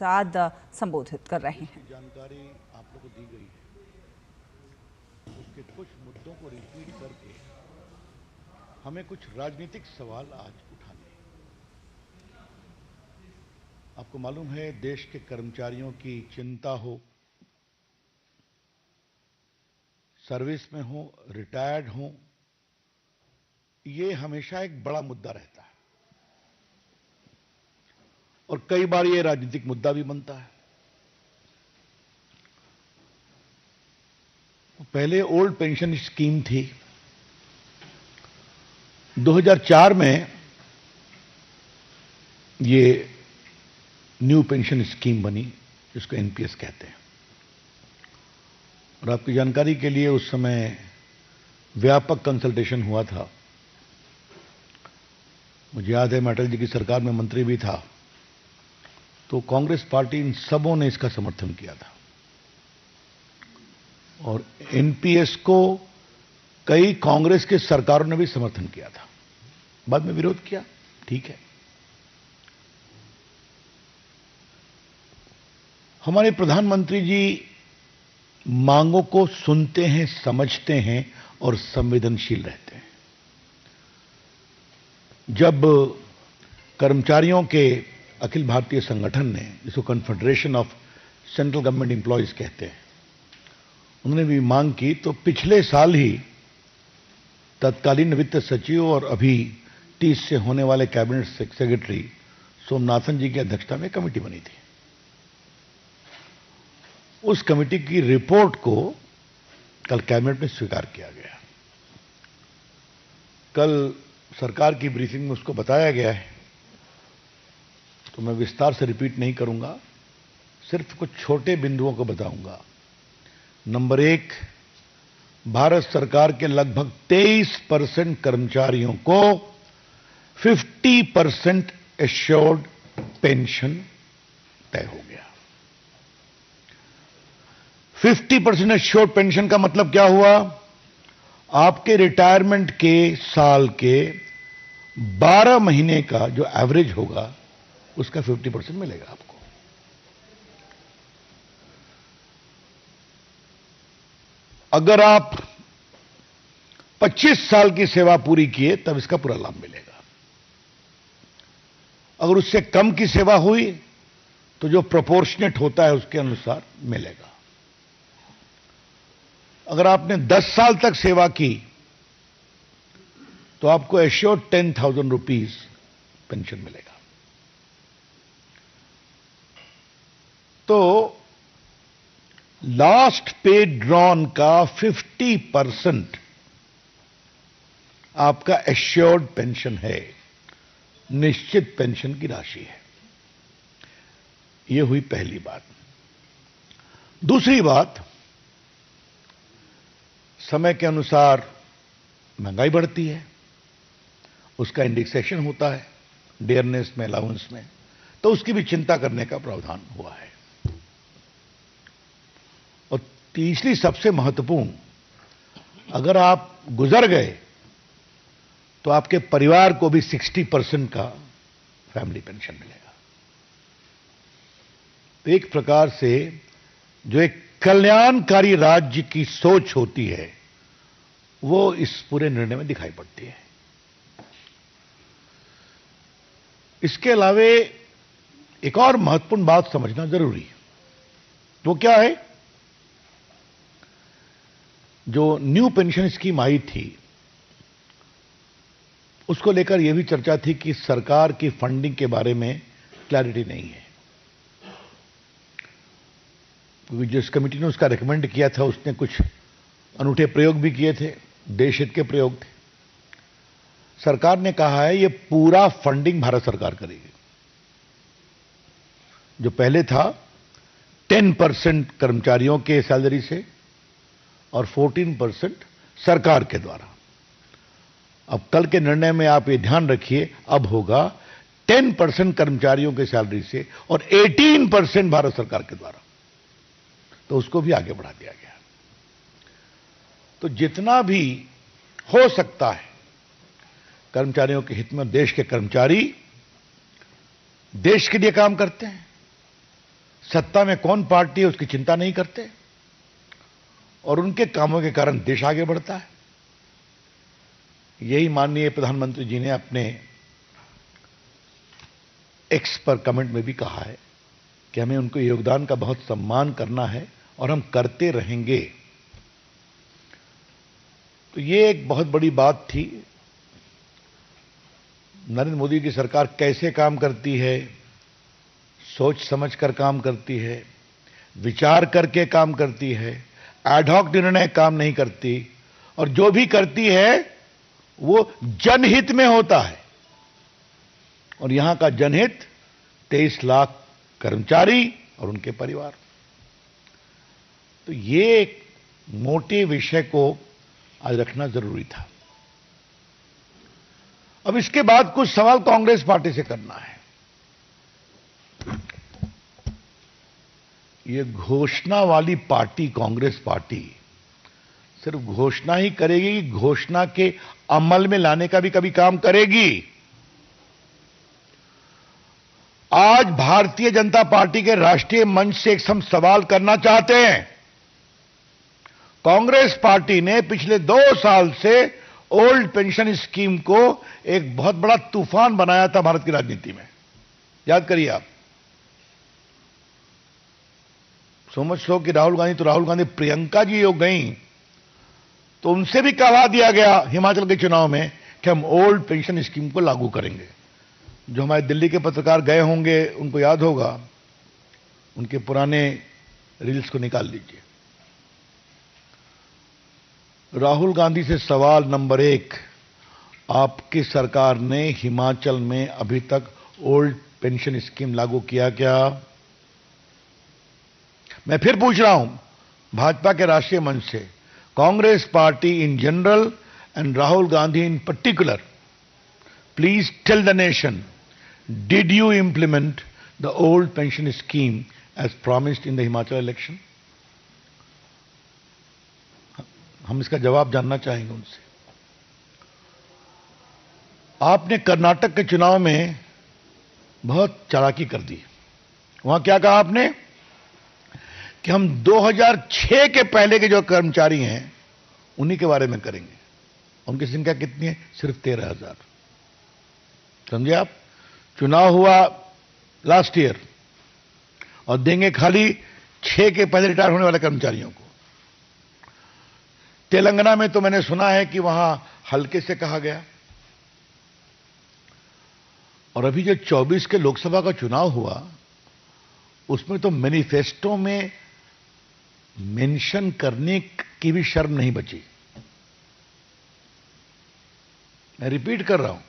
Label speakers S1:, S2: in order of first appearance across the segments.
S1: प्रसाद संबोधित कर रहे हैं।
S2: जानकारी आप लोगों को दी गई है, उसके कुछ मुद्दों को रिपीट करके हमें कुछ राजनीतिक सवाल आज उठाने हैं। आपको मालूम है, देश के कर्मचारियों की चिंता हो, सर्विस में हो, रिटायर्ड हो, ये हमेशा एक बड़ा मुद्दा रहता है और कई बार ये राजनीतिक मुद्दा भी बनता है। पहले ओल्ड पेंशन स्कीम थी, 2004 में ये न्यू पेंशन स्कीम बनी, जिसको एनपीएस कहते हैं। और आपकी जानकारी के लिए उस समय व्यापक कंसल्टेशन हुआ था। मुझे याद है, मैं अटल जी की सरकार में मंत्री भी था, तो कांग्रेस पार्टी इन सबों ने इसका समर्थन किया था और एनपीएस को कई कांग्रेस के सरकारों ने भी समर्थन किया था। बाद में विरोध किया, ठीक है। हमारे प्रधानमंत्री जी मांगों को सुनते हैं, समझते हैं और संवेदनशील रहते हैं। जब कर्मचारियों के अखिल भारतीय संगठन ने, जिसको confederation of central government employees कहते हैं, उन्होंने भी मांग की, तो पिछले साल ही तत्कालीन वित्त सचिव और अभी 30 से होने वाले कैबिनेट सेक्रेटरी सोमनाथन जी की अध्यक्षता में कमेटी बनी थी। उस कमेटी की रिपोर्ट को कल कैबिनेट में स्वीकार किया गया। कल सरकार की ब्रीफिंग में उसको बताया गया है, तो मैं विस्तार से रिपीट नहीं करूंगा, सिर्फ कुछ छोटे बिंदुओं को बताऊंगा। नंबर 1, भारत सरकार के लगभग 23% कर्मचारियों को 50% एश्योर्ड पेंशन तय हो गया। 50% एश्योर्ड पेंशन का मतलब क्या हुआ? आपके रिटायरमेंट के साल के 12 महीने का जो एवरेज होगा, उसका 50% मिलेगा आपको। अगर आप 25 साल की सेवा पूरी किए तब इसका पूरा लाभ मिलेगा। अगर उससे कम की सेवा हुई तो जो प्रोपोर्शनेट होता है उसके अनुसार मिलेगा। अगर आपने 10 साल तक सेवा की तो आपको एश्योर्ड 10,000 रुपीज पेंशन मिलेगा। तो लास्ट पे ड्रॉन का 50% आपका एश्योर्ड पेंशन है, निश्चित पेंशन की राशि है। यह हुई पहली बात। दूसरी बात, समय के अनुसार महंगाई बढ़ती है, उसका इंडेक्सेशन होता है डियरनेस में, अलाउंस में, तो उसकी भी चिंता करने का प्रावधान हुआ है। और तीसरी सबसे महत्वपूर्ण, अगर आप गुजर गए तो आपके परिवार को भी 60% का फैमिली पेंशन मिलेगा। तो एक प्रकार से जो एक कल्याणकारी राज्य की सोच होती है, वो इस पूरे निर्णय में दिखाई पड़ती है। इसके अलावे एक और महत्वपूर्ण बात समझना जरूरी है। वो क्या है? जो न्यू पेंशन स्कीम आई थी, उसको लेकर यह भी चर्चा थी कि सरकार की फंडिंग के बारे में क्लैरिटी नहीं है। क्योंकि जिस कमेटी ने उसका रिकमेंड किया था, उसने कुछ अनूठे प्रयोग भी किए थे, देश हित के प्रयोग थे। सरकार ने कहा है ये पूरा फंडिंग भारत सरकार करेगी। जो पहले था 10% कर्मचारियों के सैलरी से और 14% सरकार के द्वारा। अब कल के निर्णय में आप ये ध्यान रखिए, अब होगा 10% कर्मचारियों के सैलरी से और 18% भारत सरकार के द्वारा। तो उसको भी आगे बढ़ा दिया गया। तो जितना भी हो सकता है कर्मचारियों के हित में, देश के कर्मचारी देश के लिए काम करते हैं, सत्ता में कौन पार्टी है उसकी चिंता नहीं करते और उनके कामों के कारण देश आगे बढ़ता है। यही माननीय प्रधानमंत्री जी ने अपने एक्स पर कमेंट में भी कहा है कि हमें उनके योगदान का बहुत सम्मान करना है और हम करते रहेंगे। तो ये एक बहुत बड़ी बात थी। नरेंद्र मोदी की सरकार कैसे काम करती है, सोच समझकर काम करती है, विचार करके काम करती है, एडहॉक निर्णय काम नहीं करती और जो भी करती है वो जनहित में होता है। और यहां का जनहित 23 लाख कर्मचारी और उनके परिवार। तो ये एक मोटे विषय को आज रखना जरूरी था। अब इसके बाद कुछ सवाल कांग्रेस पार्टी से करना है। ये घोषणा वाली पार्टी कांग्रेस पार्टी सिर्फ घोषणा ही करेगी, घोषणा के अमल में लाने का भी कभी काम करेगी। आज भारतीय जनता पार्टी के राष्ट्रीय मंच से एक हम सवाल करना चाहते हैं। कांग्रेस पार्टी ने पिछले 2 साल से ओल्ड पेंशन स्कीम को एक बहुत बड़ा तूफान बनाया था भारत की राजनीति में। याद करिए आप। समझ सो कि राहुल गांधी प्रियंका जी हो गई तो उनसे भी कहवा दिया गया हिमाचल के चुनाव में कि हम ओल्ड पेंशन स्कीम को लागू करेंगे। जो हमारे दिल्ली के पत्रकार गए होंगे उनको याद होगा, उनके पुराने रील्स को निकाल लीजिए। राहुल गांधी से सवाल नंबर 1, आपकी सरकार ने हिमाचल में अभी तक ओल्ड पेंशन स्कीम लागू किया क्या? मैं फिर पूछ रहा हूं भाजपा के राष्ट्रीय मंच से, Congress party in general and Rahul Gandhi in particular, please tell the nation, did you implement the old pension scheme as promised in the Himachal election? हम इसका जवाब जानना चाहेंगे उनसे। आपने कर्नाटक के चुनाव में बहुत चालाकी कर दी। वहां क्या कहा आपने कि हम 2006 के पहले के जो कर्मचारी हैं उन्हीं के बारे में करेंगे। उनकी संख्या कितनी है? सिर्फ 13,000। समझे आप? चुनाव हुआ लास्ट ईयर और देंगे खाली 6 के पहले रिटायर होने वाले कर्मचारियों को। तेलंगाना में तो मैंने सुना है कि वहां हल्के से कहा गया। और अभी जो 24 के लोकसभा का चुनाव हुआ उसमें तो मैनिफेस्टो में मेंशन करने की भी शर्म नहीं बची। मैं रिपीट कर रहा हूं,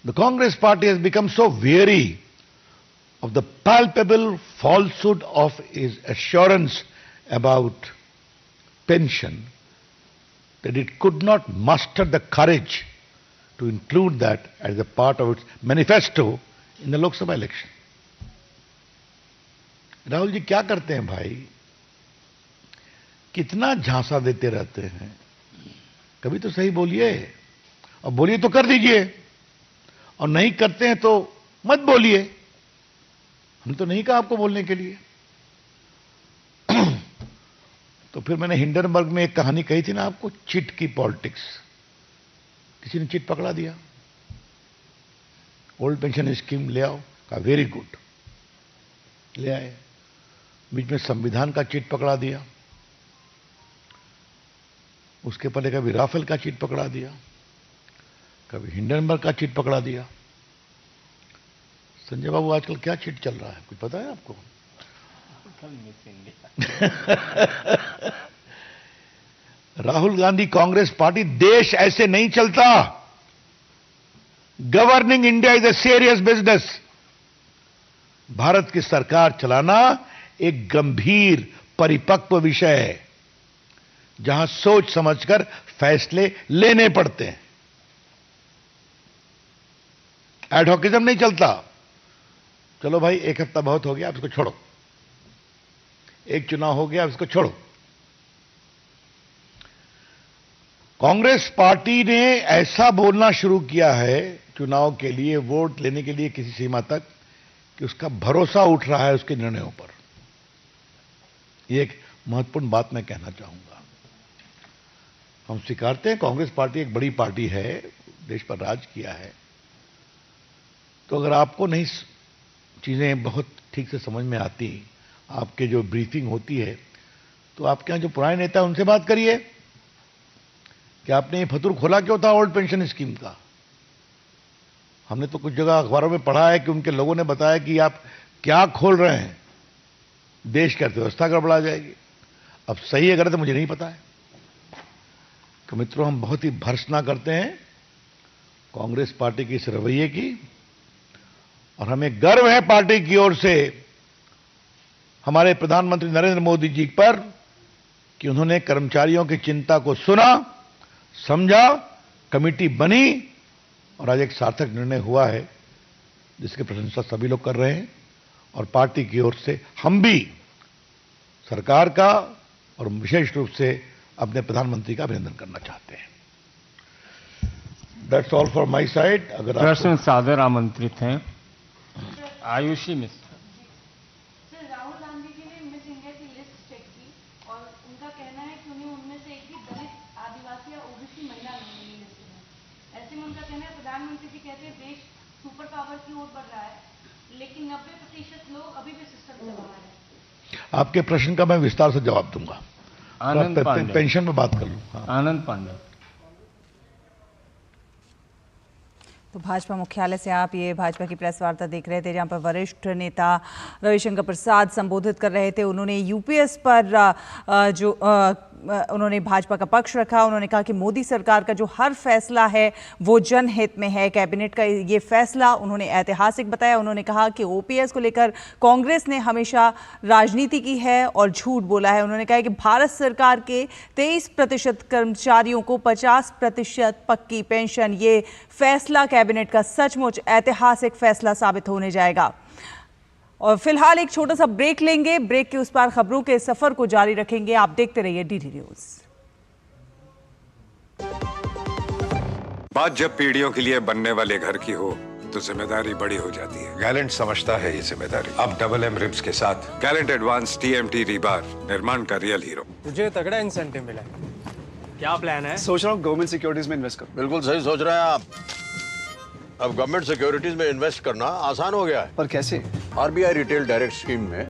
S2: the Congress party has become so weary of the palpable falsehood of his assurance about pension that it could not muster the courage to include that as a part of its manifesto in the Lok Sabha election. Rahul ji क्या करते हैं भाई? कितना झांसा देते रहते हैं। कभी तो सही बोलिए, और बोलिए तो कर दीजिए, और नहीं करते हैं तो मत बोलिए। हम तो नहीं कहा आपको बोलने के लिए। तो फिर मैंने हिंडनबर्ग में एक कहानी कही थी ना आपको, चिट की पॉलिटिक्स। किसी ने चिट पकड़ा दिया, ओल्ड पेंशन स्कीम ले आओ, कहा वेरी गुड, ले आए। बीच में संविधान का चिट पकड़ा दिया, उसके पहले कभी राफेल का चिट पकड़ा दिया, कभी हिंडनबर्ग का चिट पकड़ा दिया। संजय बाबू आजकल क्या चिट चल रहा है, कुछ पता है आपको? राहुल गांधी कांग्रेस पार्टी, देश ऐसे नहीं चलता। Governing India is a serious business. Bharat की सरकार चलाना एक गंभीर परिपक्व विषय है जहां सोच समझकर फैसले लेने पड़ते हैं। एडहॉकिज्म नहीं चलता। चलो भाई, एक हफ्ता बहुत हो गया, अब इसको छोड़ो। एक चुनाव हो गया, अब इसको छोड़ो। कांग्रेस पार्टी ने ऐसा बोलना शुरू किया है चुनाव के लिए, वोट लेने के लिए किसी सीमा तक, कि उसका भरोसा उठ रहा है उसके निर्णयों पर। ये एक महत्वपूर्ण बात मैं कहना चाहूंगा। हम स्वीकारते हैं कांग्रेस पार्टी एक बड़ी पार्टी है, देश पर राज किया है, तो अगर आपको नहीं चीजें बहुत ठीक से समझ में आती, आपके जो ब्रीफिंग होती है, तो आपके यहां जो पुराने नेता उनसे बात करिए कि आपने ये फतूर खोला क्यों था ओल्ड पेंशन स्कीम का। हमने तो कुछ जगह अखबारों में पढ़ा है कि उनके लोगों ने बताया कि आप क्या खोल रहे हैं, देश की अर्थव्यवस्था गड़बड़ा जाएगी। अब सही है गलत मुझे नहीं पता है। तो मित्रों, हम बहुत ही भर्त्सना करते हैं कांग्रेस पार्टी के इस रवैये की, और हमें गर्व है पार्टी की ओर से हमारे प्रधानमंत्री नरेंद्र मोदी जी पर कि उन्होंने कर्मचारियों की चिंता को सुना, समझा, कमेटी बनी और आज एक सार्थक निर्णय हुआ है जिसकी प्रशंसा सभी लोग कर रहे हैं। और पार्टी की ओर से हम भी सरकार का और विशेष रूप से अपने प्रधानमंत्री का अभिनंदन करना चाहते हैं। That's all for my side. अगर
S3: प्रश्न सादर आमंत्रित हैं आयुषी मिश्र।
S4: सर, राहुल गांधी जी ने मिस इंडिया की लिस्ट चेक की और उनका कहना है कि उन्हें उनमें से एक भी दलित, आदिवासी या ओबीसी महिला नहीं मिली लिस्ट में। ऐसे में उनका कहना है प्रधानमंत्री जी कहते हैं देश सुपर पावर की ओर बढ़ रहा है, लेकिन 90% लोग अभी भी सिस्टम से बाहर है।
S2: आपके प्रश्न का मैं विस्तार से जवाब दूंगा।
S3: आनंद पांडे,
S2: पेंशन में बात कर लूं। हाँ।
S3: आनंद पांडे।
S1: तो भाजपा मुख्यालय से आप ये भाजपा की प्रेस वार्ता देख रहे थे जहां पर वरिष्ठ नेता रविशंकर प्रसाद संबोधित कर रहे थे। उन्होंने यूपीएस पर उन्होंने भाजपा का पक्ष रखा। उन्होंने कहा कि मोदी सरकार का जो हर फैसला है वो जनहित में है। कैबिनेट का ये फैसला उन्होंने ऐतिहासिक बताया। उन्होंने कहा कि ओपीएस को लेकर कांग्रेस ने हमेशा राजनीति की है और झूठ बोला है। उन्होंने कहा कि भारत सरकार के 23% कर्मचारियों को 50% पक्की पेंशन, ये फैसला कैबिनेट का सचमुच ऐतिहासिक फैसला साबित होने जाएगा। और फिलहाल एक छोटा सा ब्रेक लेंगे। ब्रेक के उस पार खबरों के सफर को जारी रखेंगे। आप देखते रहिए डीडी न्यूज।
S5: बात जब पीढ़ियों के लिए बनने वाले घर की हो तो जिम्मेदारी बड़ी हो जाती है। गैलेंट समझता है ये जिम्मेदारी। अब डबल एम रिब्स के साथ गैलेंट एडवांस टीएमटी रीबार, निर्माण का रियल हीरो।
S6: तुझे तगड़ा इंसेंटिव मिला है। क्या प्लान है?
S7: सोच रहा हूँ गवर्नमेंट सिक्योरिटीज में इन्वेस्ट करूं।
S8: बिल्कुल सही सोच रहे हैं आप। अब गवर्नमेंट सिक्योरिटीज में इन्वेस्ट करना आसान हो गया है।
S7: पर कैसे?
S8: आरबीआई रिटेल डायरेक्ट स्कीम में